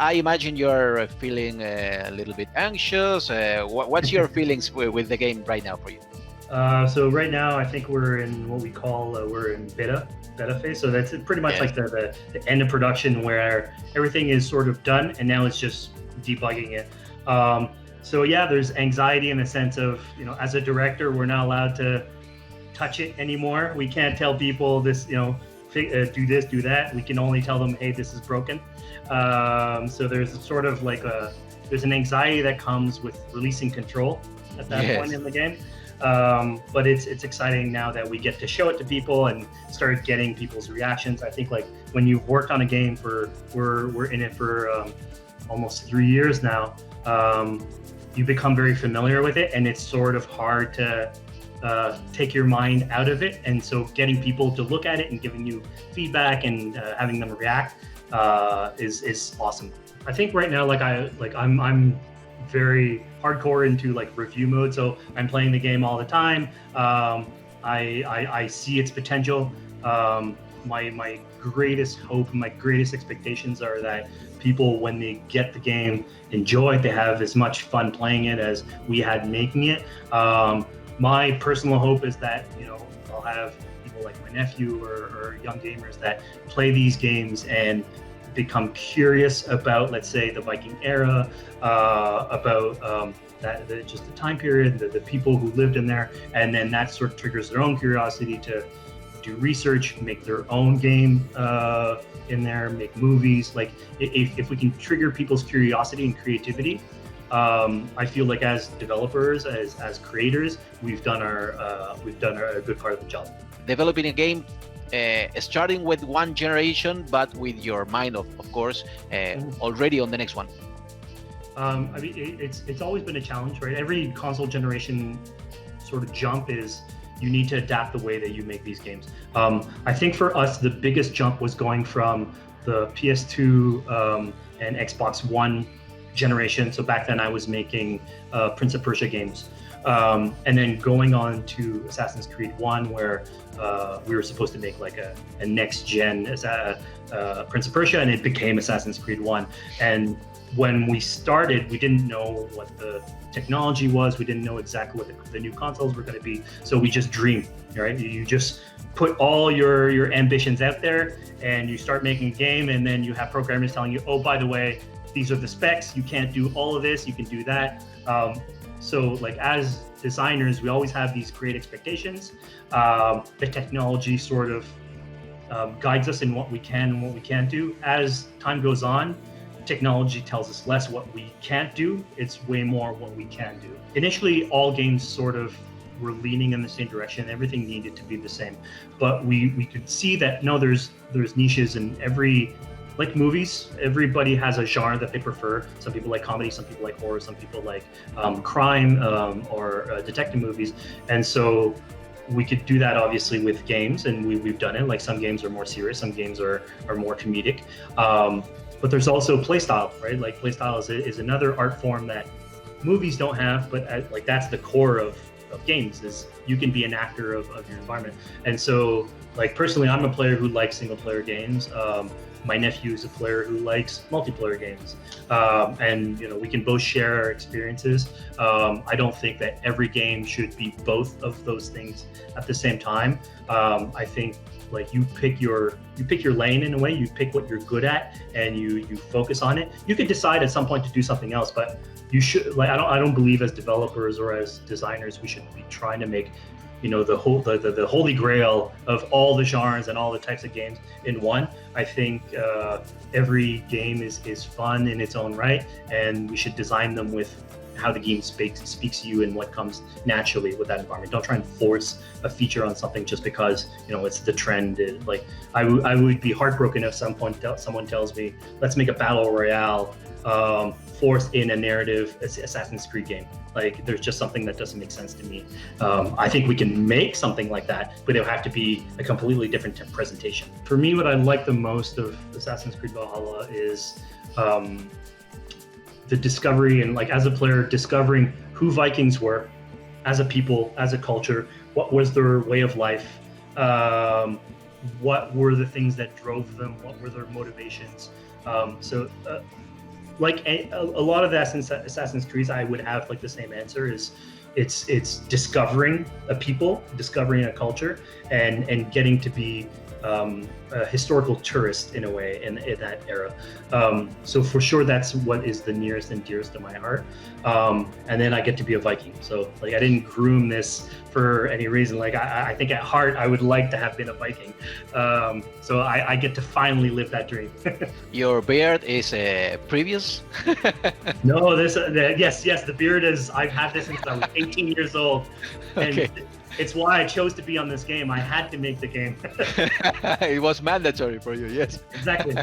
I imagine you're feeling a little bit anxious. What's your feelings with the game right now for you? So right now, I think we're in what we call we're in beta phase. So that's pretty much Yes. like the end of production where everything is sort of done, and now it's just debugging it. So yeah, there's anxiety in the sense of as a director, we're not allowed to touch it anymore. We can't tell people this, do this, do that. We can only tell them, hey, this is broken. So there's sort of like there's an anxiety that comes with releasing control at that point Yes. in the game. But it's exciting now that we get to show it to people and start getting people's reactions. I think like when you've worked on a game we're in it for almost 3 years now. You become very familiar with it, and it's sort of hard to take your mind out of it. And so getting people to look at it and giving you feedback and having them react is awesome. I think right now, I'm very hardcore into like review mode. So I'm playing the game all the time. I see its potential. My greatest hope, my greatest expectations are that people, when they get the game, enjoy it. They have as much fun playing it as we had making it. My personal hope is that I'll have people like my nephew or young gamers that play these games and become curious about, let's say, the Viking era, about just the time period, the people who lived in there, and then that sort of triggers their own curiosity to do research, make their own game in there, make movies. Like if we can trigger people's curiosity and creativity, I feel like as developers, as creators, we've done a good part of the job. Developing a game, starting with one generation, but with your mind, of course, already on the next one. I mean, it's always been a challenge, right? Every console generation sort of jump is you need to adapt the way that you make these games. I think for us, the biggest jump was going from the PS2 and Xbox One generation. So back then I was making Prince of Persia games. And then going on to Assassin's Creed 1, where we were supposed to make like a next gen Prince of Persia, and it became Assassin's Creed 1. And when we started, we didn't know what the technology was. We didn't know exactly what the new consoles were going to be. So we just dreamed, right? You just put all your ambitions out there and you start making a game, and then you have programmers telling you, oh, by the way, these are the specs. You can't do all of this. You can do that. So like as designers, we always have these great expectations. The technology sort of guides us in what we can and what we can't do. As time goes on, technology tells us less what we can't do. It's way more what we can do. Initially, all games sort of were leaning in the same direction. Everything needed to be the same. But we could see that, no, there's niches in every, like movies, everybody has a genre that they prefer. Some people like comedy, some people like horror, some people like crime or detective movies. And so we could do that obviously with games, and we've done it. Like some games are more serious, some games are more comedic. But there's also playstyle, right? Like playstyle is another art form that movies don't have, but like that's the core of games, is you can be an actor of your environment. And so like personally, I'm a player who likes single player games. My nephew is a player who likes multiplayer games, and we can both share our experiences. I don't think that every game should be both of those things at the same time. I think like you pick your lane in a way. You pick what you're good at and you focus on it. You could decide at some point to do something else, but you should, like, I don't believe as developers or as designers we should be trying to make the holy grail of all the genres and all the types of games in one. I think every game is fun in its own right, and we should design them with how the game speaks to you and what comes naturally with that environment. Don't try and force a feature on something just because it's the trend. I would be heartbroken if someone tells me, let's make a battle royale forced in a narrative Assassin's Creed game. Like, there's just something that doesn't make sense to me. I think we can make something like that, but it'll have to be a completely different presentation. For me, what I like the most of Assassin's Creed Valhalla is the discovery, and like as a player, discovering who Vikings were as a people, as a culture, what was their way of life, what were the things that drove them, what were their motivations. like a lot of the Assassin's Creed, I would have like the same answer. Is it's discovering a people, discovering a culture, and getting to be a historical tourist in a way in that era. So for sure, that's what is the nearest and dearest to my heart. And then I get to be a Viking. So like I didn't groom this for any reason. Like I think at heart I would like to have been a Viking. So I get to finally live that dream. Your beard is previous? No, yes, the beard is. I've had this since I was 18 years old, and Okay. it's why I chose to be on this game. I had to make the game. It was mandatory for you, yes. Exactly.